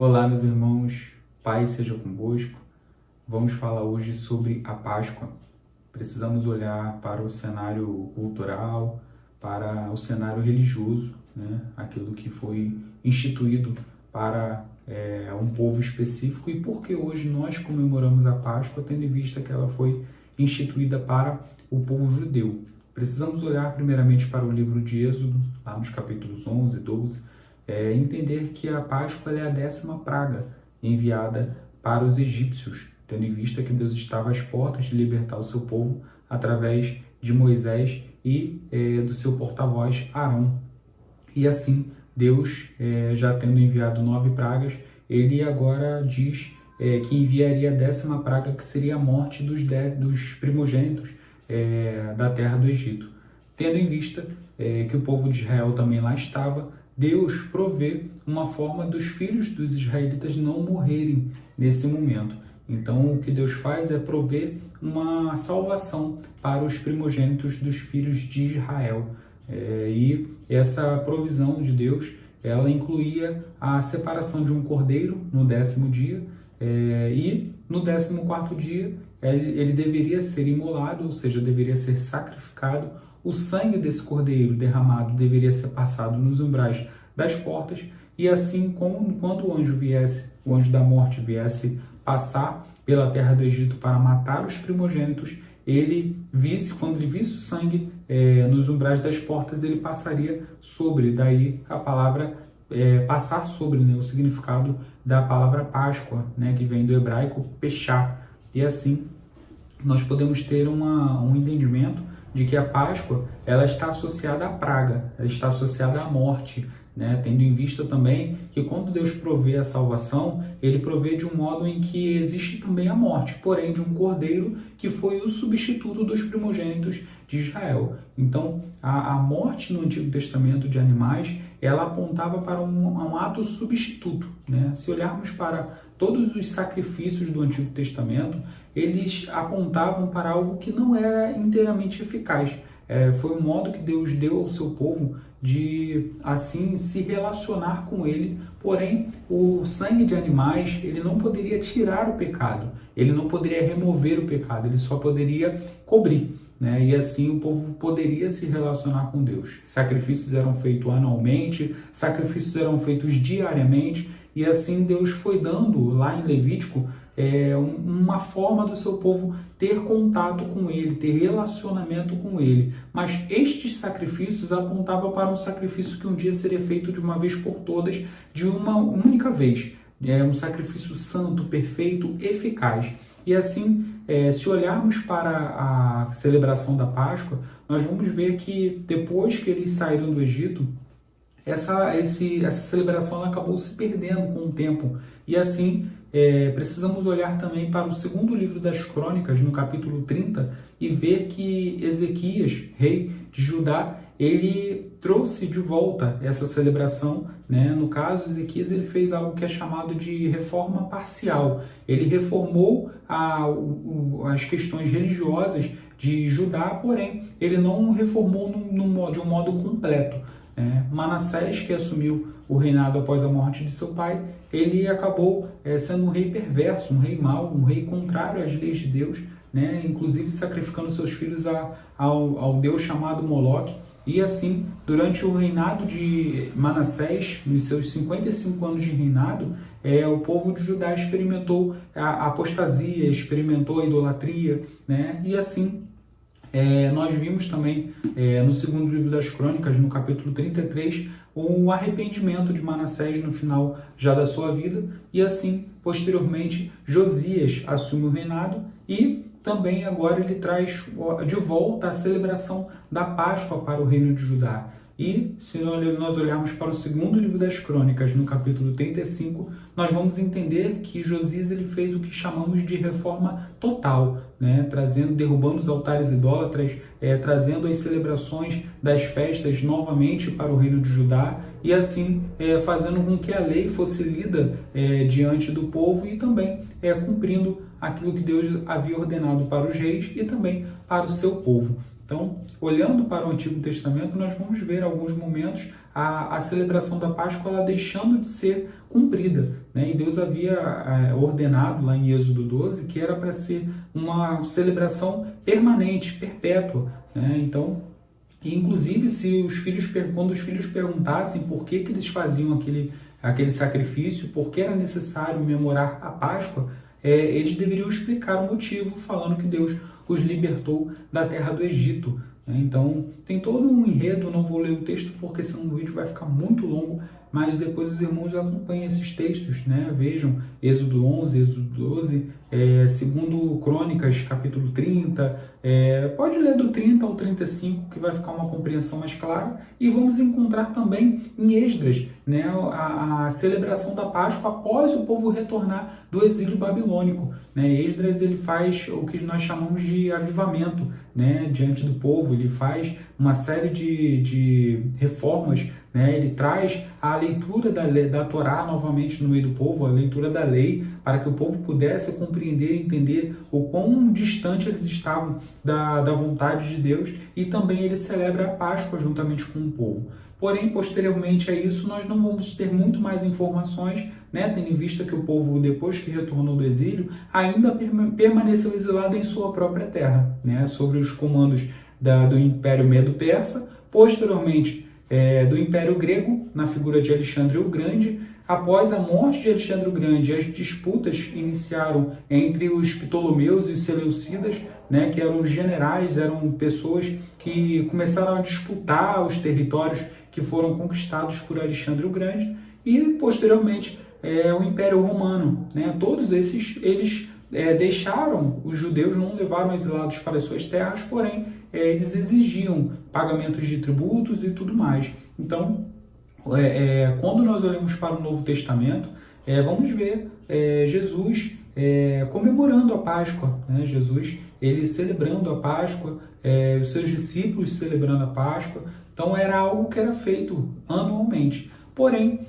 Olá, meus irmãos, paz seja convosco. Vamos falar hoje sobre a Páscoa. Precisamos olhar para o cenário cultural, para o cenário religioso, né? Aquilo que foi instituído para um povo específico e por que hoje nós comemoramos a Páscoa, tendo em vista que ela foi instituída para o povo judeu. Precisamos olhar primeiramente para o livro de Êxodo, lá nos capítulos 11 e 12, entender que a Páscoa é a 10ª praga enviada para os egípcios, tendo em vista que Deus estava às portas de libertar o seu povo através de Moisés e do seu porta-voz Arão. E assim, Deus, já tendo enviado 9 pragas, ele agora diz que enviaria a 10ª praga, que seria a morte dos primogênitos da terra do Egito. Tendo em vista que o povo de Israel também lá estava, Deus provê uma forma dos filhos dos israelitas não morrerem nesse momento. Então, o que Deus faz é prover uma salvação para os primogênitos dos filhos de Israel. E essa provisão de Deus, ela incluía a separação de um cordeiro no 10º dia, e no 14º dia ele deveria ser imolado, ou seja, deveria ser sacrificado. O sangue desse cordeiro derramado deveria ser passado nos umbrais das portas, e assim como quando o anjo da morte viesse passar pela terra do Egito para matar os primogênitos, quando ele visse o sangue nos umbrais das portas, ele passaria sobre, daí a palavra passar sobre, né, o significado da palavra Páscoa, né, que vem do hebraico pechá. E assim nós podemos ter um entendimento de que a Páscoa ela está associada à praga, ela está associada à morte, né? Tendo em vista também que quando Deus provê a salvação, ele provê de um modo em que existe também a morte, porém de um cordeiro que foi o substituto dos primogênitos de Israel. Então, a morte no Antigo Testamento de animais, ela apontava para um ato substituto, né? Se olharmos para todos os sacrifícios do Antigo Testamento, eles apontavam para algo que não era inteiramente eficaz. Foi um modo que Deus deu ao seu povo de, assim, se relacionar com ele. Porém, o sangue de animais, ele não poderia tirar o pecado, ele não poderia remover o pecado, ele só poderia cobrir, né? E assim o povo poderia se relacionar com Deus. Sacrifícios eram feitos anualmente, sacrifícios eram feitos diariamente, e assim Deus foi dando, lá em Levítico, uma forma do seu povo ter contato com ele, ter relacionamento com ele. Mas estes sacrifícios apontavam para um sacrifício que um dia seria feito de uma vez por todas, de uma única vez. Um sacrifício santo, perfeito, eficaz. E assim, se olharmos para a celebração da Páscoa, nós vamos ver que depois que eles saíram do Egito, essa celebração ela acabou se perdendo com o tempo. E assim, precisamos olhar também para o segundo livro das Crônicas, no capítulo 30, e ver que Ezequias, rei de Judá, ele trouxe de volta essa celebração, né? No caso, Ezequias ele fez algo que é chamado de reforma parcial. Ele reformou as questões religiosas de Judá, porém, ele não reformou de um modo completo. Manassés, que assumiu o reinado após a morte de seu pai, ele acabou sendo um rei perverso, um rei mau, um rei contrário às leis de Deus, né? Inclusive sacrificando seus filhos ao deus chamado Moloque. E assim, durante o reinado de Manassés, nos seus 55 anos de reinado, o povo de Judá experimentou a apostasia, experimentou a idolatria, né? E assim, nós vimos também no segundo livro das Crônicas, no capítulo 33, o arrependimento de Manassés no final já da sua vida, e assim, posteriormente, Josias assume o reinado e também agora ele traz de volta a celebração da Páscoa para o reino de Judá. E se nós olharmos para o segundo livro das Crônicas, no capítulo 35, nós vamos entender que Josias ele fez o que chamamos de reforma total, né? Derrubando os altares idólatras, trazendo as celebrações das festas novamente para o reino de Judá, e assim fazendo com que a lei fosse lida diante do povo e também cumprindo aquilo que Deus havia ordenado para os reis e também para o seu povo. Então, olhando para o Antigo Testamento, nós vamos ver alguns momentos a celebração da Páscoa ela deixando de ser cumprida, né? E Deus havia ordenado lá em Êxodo 12 que era para ser uma celebração permanente, perpétua, né? Então, inclusive, quando os filhos perguntassem por que eles faziam aquele sacrifício, por que era necessário memorar a Páscoa, eles deveriam explicar o motivo, falando que Deus os libertou da terra do Egito. Então, tem todo um enredo, não vou ler o texto porque senão o vídeo vai ficar muito longo, mas depois os irmãos acompanhem esses textos, né? Vejam Êxodo 11, Êxodo 12, segundo Crônicas, capítulo 30, pode ler do 30 ao 35, que vai ficar uma compreensão mais clara, e vamos encontrar também em Esdras, né, a celebração da Páscoa após o povo retornar do exílio babilônico, né? Esdras ele faz o que nós chamamos de avivamento, né, diante do povo, ele faz uma série de reformas, né? Ele traz a leitura da Torá novamente no meio do povo, a leitura da lei, para que o povo pudesse compreender e entender o quão distante eles estavam da vontade de Deus, e também ele celebra a Páscoa juntamente com o povo. Porém, posteriormente a isso, nós não vamos ter muito mais informações, né, tendo em vista que o povo, depois que retornou do exílio, ainda permaneceu exilado em sua própria terra, né, sobre os comandos do Império Medo-Persa, posteriormente do Império Grego, na figura de Alexandre o Grande. Após a morte de Alexandre o Grande, as disputas iniciaram entre os Ptolomeus e os Seleucidas, né, que eram generais, eram pessoas que começaram a disputar os territórios que foram conquistados por Alexandre o Grande, e posteriormente o Império Romano, né? Todos esses, eles deixaram os judeus, não levaram exilados para as suas terras, porém eles exigiam pagamentos de tributos e tudo mais. Então, quando nós olhamos para o Novo Testamento, vamos ver Jesus comemorando a Páscoa, né? Jesus ele celebrando a Páscoa, os seus discípulos celebrando a Páscoa. Então era algo que era feito anualmente. Porém,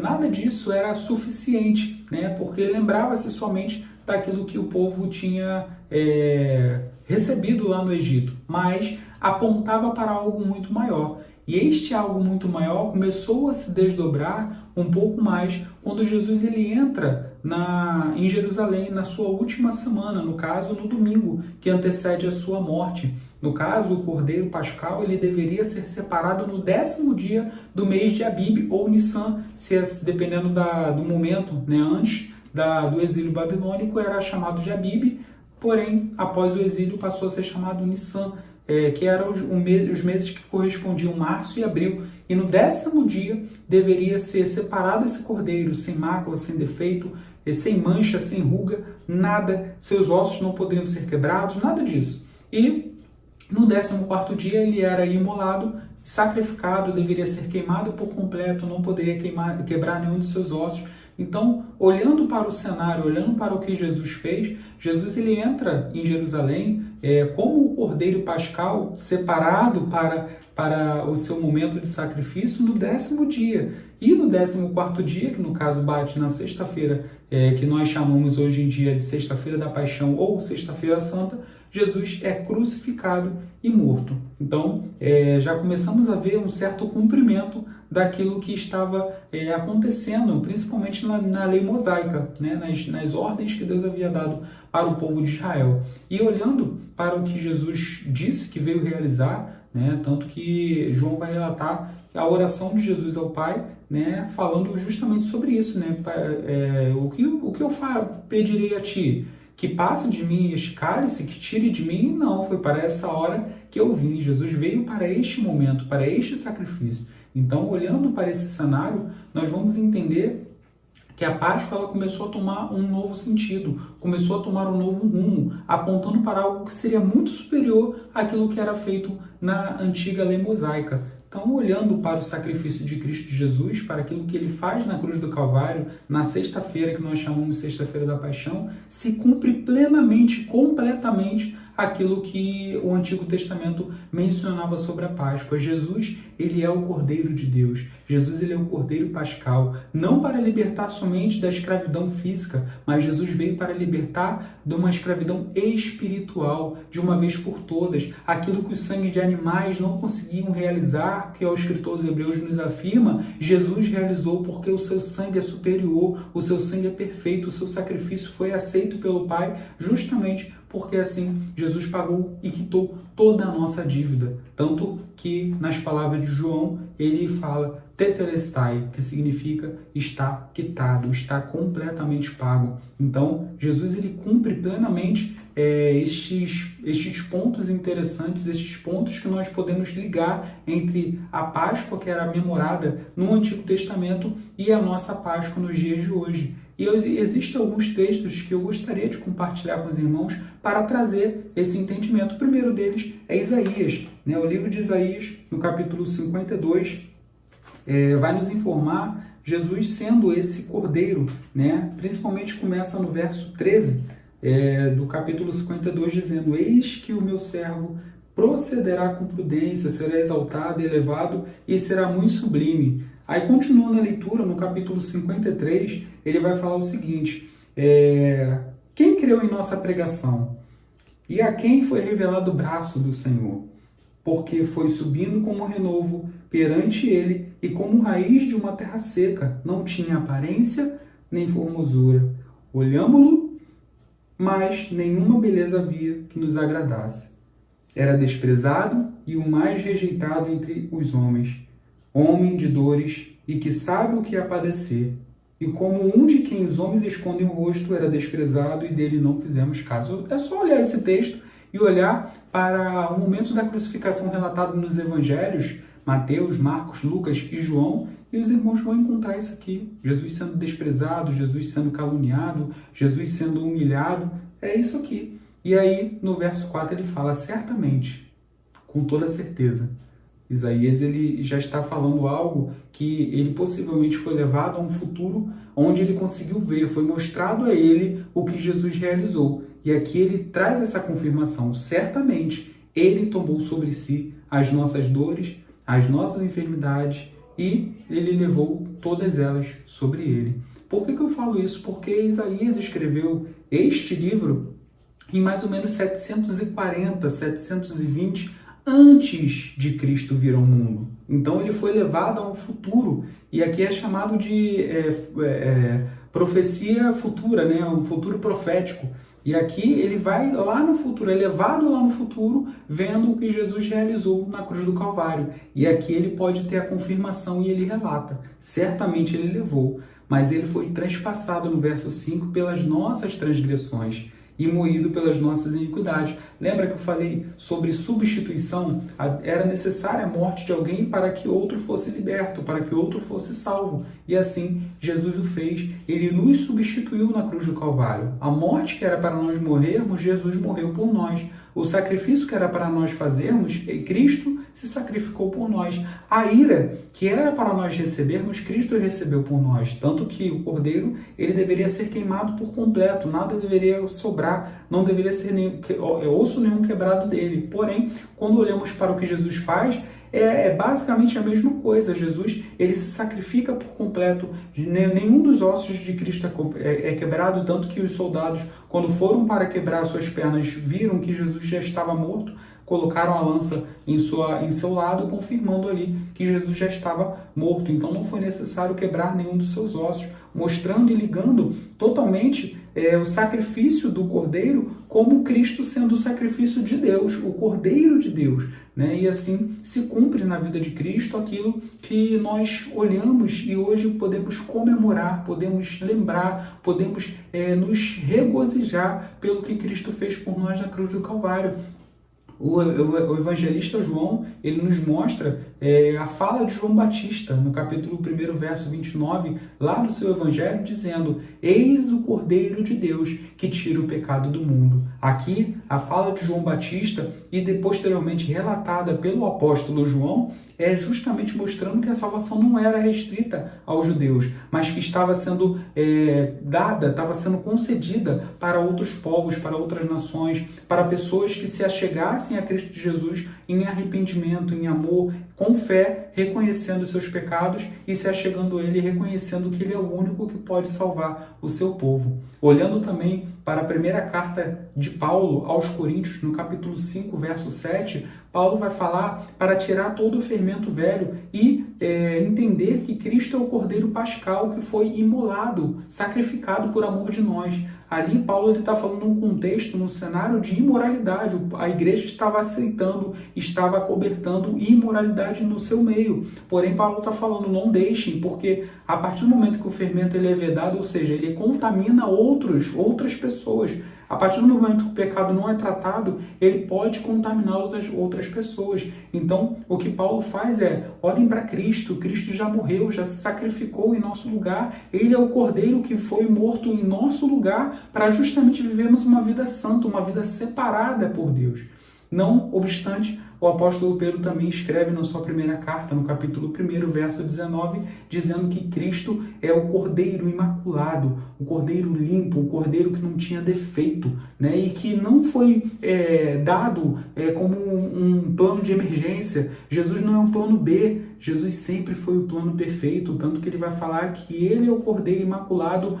nada disso era suficiente, né? Porque lembrava-se somente daquilo que o povo tinha recebido lá no Egito, mas apontava para algo muito maior. E este algo muito maior começou a se desdobrar um pouco mais quando Jesus ele entra em Jerusalém na sua última semana, no caso no domingo que antecede a sua morte. No caso, o Cordeiro Pascal ele deveria ser separado no 10º dia do mês de Abib ou Nissan, dependendo do momento, né? Antes do exílio babilônico era chamado de Abib, porém após o exílio passou a ser chamado Nissan, que eram os meses que correspondiam março e abril. E no 10º dia deveria ser separado esse cordeiro, sem mácula, sem defeito, sem mancha, sem ruga, nada, seus ossos não poderiam ser quebrados, nada disso. E no 14º dia ele era imolado, sacrificado, deveria ser queimado por completo, não poderia quebrar nenhum dos seus ossos. Então, olhando para o cenário, olhando para o que Jesus fez, Jesus ele entra em Jerusalém como o Cordeiro Pascal, separado para o seu momento de sacrifício no 10º dia. E no 14º dia, que no caso bate na sexta-feira, que nós chamamos hoje em dia de Sexta-feira da Paixão ou Sexta-feira Santa, Jesus é crucificado e morto. Então, já começamos a ver um certo cumprimento daquilo que estava acontecendo, principalmente na lei mosaica, né? nas ordens que Deus havia dado para o povo de Israel. E olhando para o que Jesus disse que veio realizar, né? Tanto que João vai relatar a oração de Jesus ao Pai, né? Falando justamente sobre isso, né? O que eu pedirei a ti? Que passe de mim este cálice, que tire de mim? Não, foi para essa hora que eu vim. Jesus veio para este momento, para este sacrifício. Então, olhando para esse cenário, nós vamos entender que a Páscoa ela começou a tomar um novo sentido, começou a tomar um novo rumo, apontando para algo que seria muito superior àquilo que era feito na antiga lei mosaica. Então, olhando para o sacrifício de Cristo Jesus, para aquilo que ele faz na cruz do Calvário, na sexta-feira, que nós chamamos de Sexta-feira da Paixão, se cumpre plenamente, completamente, aquilo que o Antigo Testamento mencionava sobre a Páscoa. Jesus, ele é o Cordeiro de Deus. Jesus, ele é o Cordeiro Pascal, não para libertar somente da escravidão física, mas Jesus veio para libertar de uma escravidão espiritual, de uma vez por todas. Aquilo que o sangue de animais não conseguiam realizar, que o escritor aos Hebreus nos afirma, Jesus realizou porque o seu sangue é superior, o seu sangue é perfeito, o seu sacrifício foi aceito pelo Pai, justamente porque assim Jesus pagou e quitou toda a nossa dívida. Tanto que nas palavras de João, ele fala tetelestai, que significa está quitado, está completamente pago. Então, Jesus, ele cumpre plenamente estes pontos interessantes, estes pontos que nós podemos ligar entre a Páscoa, que era memorada no Antigo Testamento, e a nossa Páscoa nos dias de hoje. E existem alguns textos que eu gostaria de compartilhar com os irmãos para trazer esse entendimento. O primeiro deles é Isaías, né? O livro de Isaías, no capítulo 52, vai nos informar Jesus sendo esse cordeiro, né? Principalmente começa no verso 13 do capítulo 52, dizendo: eis que o meu servo procederá com prudência, será exaltado, elevado e será muito sublime. Aí, continuando a leitura, no capítulo 53, ele vai falar o seguinte: quem creu em nossa pregação? E a quem foi revelado o braço do Senhor? Porque foi subindo como renovo perante ele e como raiz de uma terra seca, não tinha aparência nem formosura. Olhámo-lo, mas nenhuma beleza havia que nos agradasse. Era desprezado e o mais rejeitado entre os homens, homem de dores e que sabe o que é padecer. E como um de quem os homens escondem o rosto, era desprezado e dele não fizemos caso. É só olhar esse texto e olhar para o momento da crucificação relatado nos evangelhos, Mateus, Marcos, Lucas e João, e os irmãos vão encontrar isso aqui. Jesus sendo desprezado, Jesus sendo caluniado, Jesus sendo humilhado. É isso aqui. E aí, no verso 4, ele fala: certamente, com toda certeza. Isaías, ele já está falando algo que ele possivelmente foi levado a um futuro onde ele conseguiu ver, foi mostrado a ele o que Jesus realizou. E aqui ele traz essa confirmação: certamente ele tomou sobre si as nossas dores, as nossas enfermidades, e ele levou todas elas sobre ele. Por que eu falo isso? Porque Isaías escreveu este livro em mais ou menos 740, 720 antes de Cristo vir ao mundo. Então ele foi levado a um futuro, e aqui é chamado de profecia futura, né? Um futuro profético. E aqui ele vai lá no futuro, é levado lá no futuro, vendo o que Jesus realizou na cruz do Calvário. E aqui ele pode ter a confirmação e ele relata: certamente ele levou, mas ele foi transpassado no verso 5 pelas nossas transgressões e moído pelas nossas iniquidades. Lembra que eu falei sobre substituição? Era necessária a morte de alguém para que outro fosse liberto, para que outro fosse salvo. E assim Jesus o fez. Ele nos substituiu na cruz do Calvário. A morte que era para nós morrermos, Jesus morreu por nós. O sacrifício que era para nós fazermos, Cristo se sacrificou por nós. A ira que era para nós recebermos, Cristo recebeu por nós. Tanto que o cordeiro, ele deveria ser queimado por completo, nada deveria sobrar, não deveria ser osso nenhum quebrado dele. Porém, quando olhamos para o que Jesus faz, é basicamente a mesma coisa. Jesus, ele se sacrifica por completo. Nenhum dos ossos de Cristo é quebrado, tanto que os soldados, quando foram para quebrar suas pernas, viram que Jesus já estava morto, colocaram a lança em seu lado, confirmando ali que Jesus já estava morto. Então não foi necessário quebrar nenhum dos seus ossos, mostrando e ligando totalmente o sacrifício do Cordeiro como Cristo sendo o sacrifício de Deus, o Cordeiro de Deus, né? E assim se cumpre na vida de Cristo aquilo que nós olhamos e hoje podemos comemorar, podemos lembrar, podemos nos regozijar pelo que Cristo fez por nós na cruz do Calvário. O evangelista João, ele nos mostra a fala de João Batista, no capítulo 1, verso 29, lá no seu evangelho, dizendo: eis o Cordeiro de Deus que tira o pecado do mundo. Aqui, a fala de João Batista, e posteriormente relatada pelo apóstolo João, é justamente mostrando que a salvação não era restrita aos judeus, mas que estava sendo dada, estava sendo concedida para outros povos, para outras nações, para pessoas que se achegassem a Cristo Jesus em arrependimento, em amor, com fé, reconhecendo seus pecados e se achegando a Ele, reconhecendo que Ele é o único que pode salvar o seu povo. Olhando também para a primeira carta de Paulo aos Coríntios, no capítulo 5, verso 7, Paulo vai falar para tirar todo o fermento velho e entender que Cristo é o Cordeiro Pascal que foi imolado, sacrificado por amor de nós. Ali Paulo está falando num contexto, num cenário de imoralidade. A igreja estava aceitando, estava acobertando imoralidade no seu meio. Porém, Paulo está falando, não deixem, porque a partir do momento que o fermento ele é vedado, ou seja, ele contamina outras pessoas. A partir do momento que o pecado não é tratado, ele pode contaminar outras pessoas. Então, o que Paulo faz é, olhem para Cristo. Cristo já morreu, já se sacrificou em nosso lugar. Ele é o Cordeiro que foi morto em nosso lugar para justamente vivermos uma vida santa, uma vida separada por Deus. Não obstante, o apóstolo Pedro também escreve na sua primeira carta, no capítulo 1, verso 19, dizendo que Cristo é o Cordeiro imaculado, o Cordeiro limpo, o Cordeiro que não tinha defeito, né? E que não foi dado como um plano de emergência. Jesus não é um plano B, Jesus sempre foi o plano perfeito, tanto que ele vai falar que ele é o Cordeiro imaculado,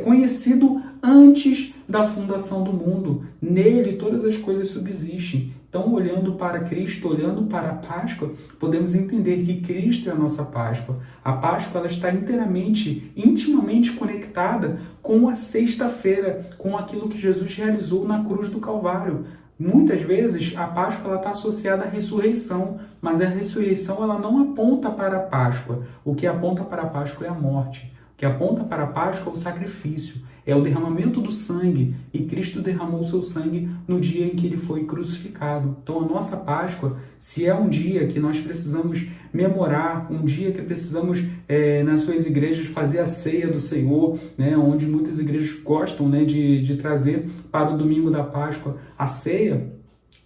conhecido antes da fundação do mundo. Nele todas as coisas subsistem. Então, olhando para Cristo, olhando para a Páscoa, podemos entender que Cristo é a nossa Páscoa. A Páscoa ela está intimamente conectada com a sexta-feira, com aquilo que Jesus realizou na cruz do Calvário. Muitas vezes a Páscoa ela está associada à ressurreição, mas a ressurreição ela não aponta para a Páscoa. O que aponta para a Páscoa é a morte. O que aponta para a Páscoa é o sacrifício, é o derramamento do sangue, e Cristo derramou o seu sangue no dia em que ele foi crucificado. Então a nossa Páscoa, se é um dia que nós precisamos memorar, um dia que precisamos, nas suas igrejas, fazer a ceia do Senhor, né, onde muitas igrejas gostam, né, de trazer para o domingo da Páscoa a ceia,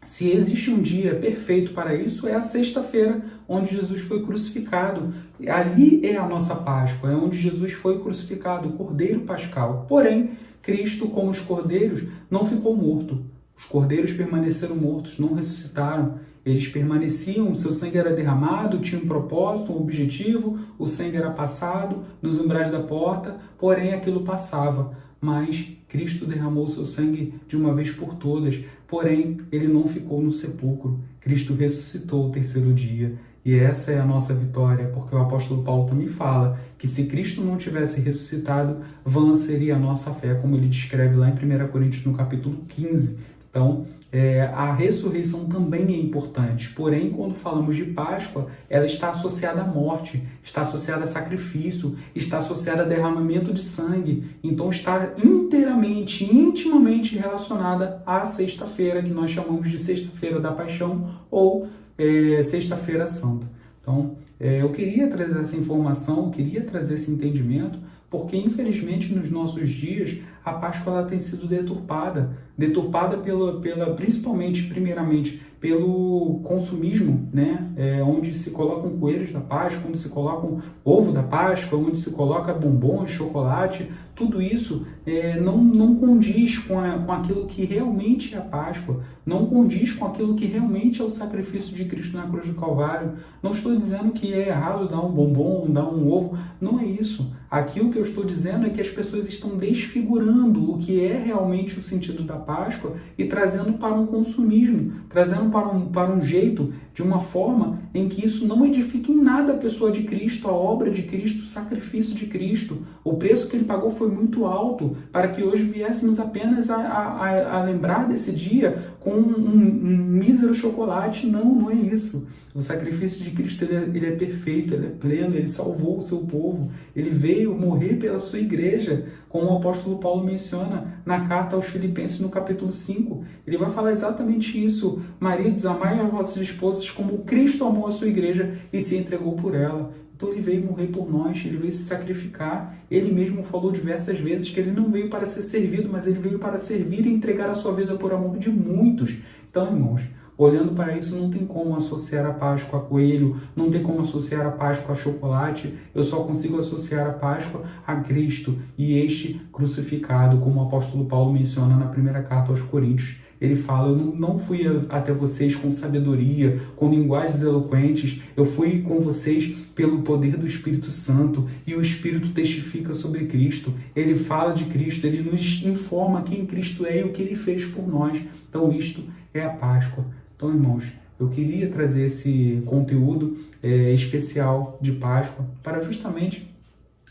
se existe um dia perfeito para isso, é a sexta-feira, onde Jesus foi crucificado. Ali é a nossa Páscoa, é onde Jesus foi crucificado, o Cordeiro Pascal. Porém, Cristo, como os cordeiros, não ficou morto. Os cordeiros permaneceram mortos, não ressuscitaram. Eles permaneciam, seu sangue era derramado, tinha um propósito, um objetivo, o sangue era passado nos umbrais da porta, porém aquilo passava. Mas Cristo derramou seu sangue de uma vez por todas, porém ele não ficou no sepulcro. Cristo ressuscitou o terceiro dia. E essa é a nossa vitória, porque o apóstolo Paulo também fala que se Cristo não tivesse ressuscitado, vã seria a nossa fé, como ele descreve lá em 1 Coríntios, no capítulo 15. Então, a ressurreição também é importante. Porém, quando falamos de Páscoa, ela está associada à morte, está associada a sacrifício, está associada a derramamento de sangue. Então, está intimamente relacionada à sexta-feira, que nós chamamos de Sexta-feira da Paixão ou Sexta-feira Santa. Então, eu queria trazer essa informação, eu queria trazer esse entendimento, porque infelizmente nos nossos dias a Páscoa ela tem sido deturpada primeiramente pelo consumismo, né? Onde se colocam coelhos da Páscoa, onde se colocam ovo da Páscoa, onde se coloca bombons, chocolate, tudo isso não condiz com aquilo que realmente é a Páscoa, não condiz com aquilo que realmente é o sacrifício de Cristo na cruz do Calvário. Não estou dizendo que é errado dar um bombom, dar um ovo, não é isso. Aqui o que eu estou dizendo é que as pessoas estão desfigurando o que é realmente o sentido da Páscoa e trazendo para um consumismo, trazendo para um jeito, de uma forma em que isso não edifica em nada a pessoa de Cristo, a obra de Cristo, o sacrifício de Cristo. O preço que ele pagou foi muito alto para que hoje viéssemos apenas a lembrar desse dia com um mísero chocolate. Não é isso. O sacrifício de Cristo ele é perfeito, ele é pleno, ele salvou o seu povo, ele veio morrer pela sua igreja, como o apóstolo Paulo menciona na carta aos Filipenses no capítulo 5. Ele vai falar exatamente isso: maridos, amai as vossas esposas como Cristo amou a sua igreja e se entregou por ela. Então ele veio morrer por nós, ele veio se sacrificar. Ele mesmo falou diversas vezes que ele não veio para ser servido, mas ele veio para servir e entregar a sua vida por amor de muitos. Então, irmãos, olhando para isso, não tem como associar a Páscoa a coelho, não tem como associar a Páscoa a chocolate. Eu só consigo associar a Páscoa a Cristo e este crucificado, como o apóstolo Paulo menciona na primeira carta aos Coríntios. Ele fala: eu não fui até vocês com sabedoria, com linguagens eloquentes, eu fui com vocês pelo poder do Espírito Santo, e o Espírito testifica sobre Cristo. Ele fala de Cristo, ele nos informa quem Cristo é e o que ele fez por nós. Então isto é a Páscoa. Então, irmãos, eu queria trazer esse conteúdo especial de Páscoa para justamente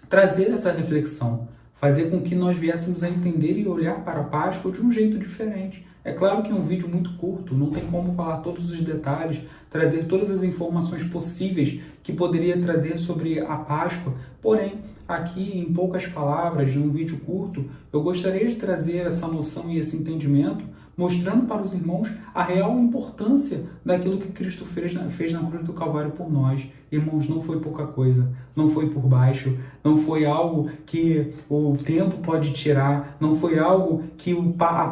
trazer essa reflexão, fazer com que nós viéssemos a entender e olhar para a Páscoa de um jeito diferente. É claro que é um vídeo muito curto, não tem como falar todos os detalhes, trazer todas as informações possíveis que poderia trazer sobre a Páscoa, porém, aqui em poucas palavras, num vídeo curto, eu gostaria de trazer essa noção e esse entendimento, mostrando para os irmãos a real importância daquilo que Cristo fez na cruz do Calvário por nós. Irmãos, não foi pouca coisa, não foi por baixo, não foi algo que o tempo pode tirar, não foi algo que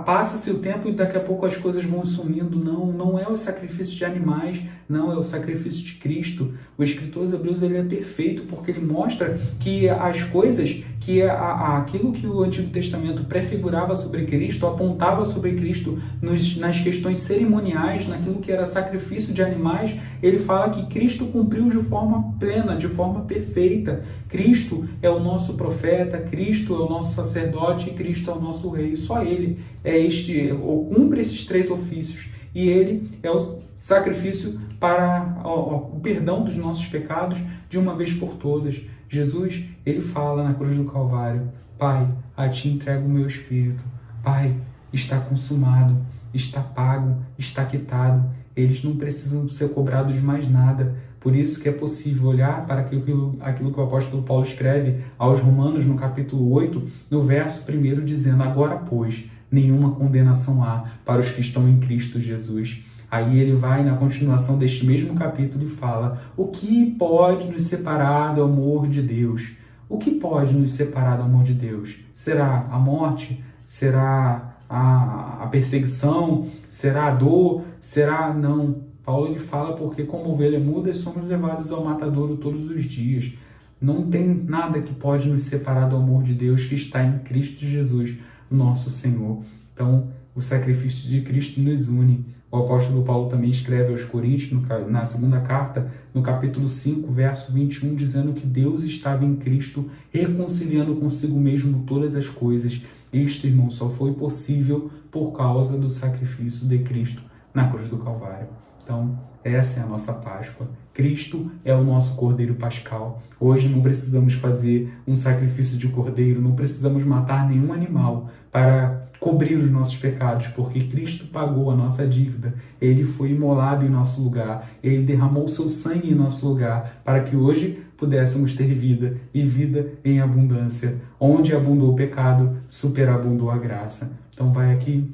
passa-se o tempo e daqui a pouco as coisas vão sumindo. Não é o sacrifício de animais, não, é o sacrifício de Cristo. O escritor aos Hebreus ele é perfeito porque ele mostra que as coisas, que aquilo que o Antigo Testamento prefigurava sobre Cristo, apontava sobre Cristo nas questões cerimoniais, naquilo que era sacrifício de animais, ele fala que Cristo cumpriu de forma plena, de forma perfeita. Cristo é o nosso profeta, Cristo é o nosso sacerdote e Cristo é o nosso rei. Só ele cumpre esses três ofícios, e ele é o sacrifício para o perdão dos nossos pecados de uma vez por todas. Jesus, ele fala na cruz do Calvário: Pai, a ti entrego o meu espírito. Pai, está consumado, está pago, está quitado. Eles não precisam ser cobrados de mais nada. Por isso que é possível olhar para aquilo que o apóstolo Paulo escreve aos Romanos no capítulo 8, no verso 1, dizendo: agora, pois, nenhuma condenação há para os que estão em Cristo Jesus. Aí ele vai na continuação deste mesmo capítulo e fala: o que pode nos separar do amor de Deus? O que pode nos separar do amor de Deus? Será a morte? Será a perseguição? Será a dor? Será? Não. Paulo ele fala porque como ovelha muda somos levados ao matadouro todos os dias. Não tem nada que pode nos separar do amor de Deus que está em Cristo Jesus, nosso Senhor. Então, o sacrifício de Cristo nos une. O apóstolo Paulo também escreve aos Coríntios, na segunda carta, no capítulo 5, verso 21, dizendo que Deus estava em Cristo, reconciliando consigo mesmo todas as coisas. Isto, irmão, só foi possível por causa do sacrifício de Cristo na cruz do Calvário. Então, essa é a nossa Páscoa. Cristo é o nosso Cordeiro Pascal. Hoje não precisamos fazer um sacrifício de cordeiro, não precisamos matar nenhum animal para cobrir os nossos pecados, porque Cristo pagou a nossa dívida. Ele foi imolado em nosso lugar. Ele derramou seu sangue em nosso lugar para que hoje pudéssemos ter vida e vida em abundância. Onde abundou o pecado, superabundou a graça. Então vai aqui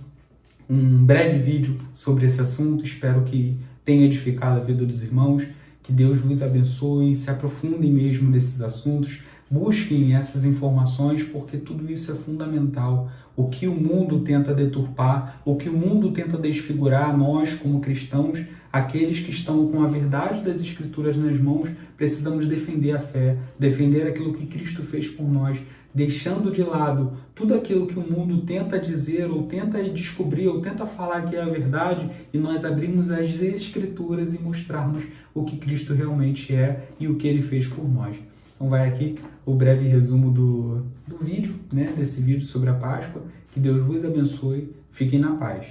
um breve vídeo sobre esse assunto. Espero que tenha edificado a vida dos irmãos, que Deus vos abençoe, se aprofundem mesmo nesses assuntos, busquem essas informações, porque tudo isso é fundamental. O que o mundo tenta deturpar, o que o mundo tenta desfigurar, nós como cristãos, aqueles que estão com a verdade das Escrituras nas mãos, precisamos defender a fé, defender aquilo que Cristo fez por nós, deixando de lado tudo aquilo que o mundo tenta dizer, ou tenta descobrir, ou tenta falar que é a verdade, e nós abrirmos as Escrituras e mostrarmos o que Cristo realmente é e o que Ele fez por nós. Então vai aqui o breve resumo do vídeo, desse vídeo sobre a Páscoa. Que Deus vos abençoe. Fiquem na paz.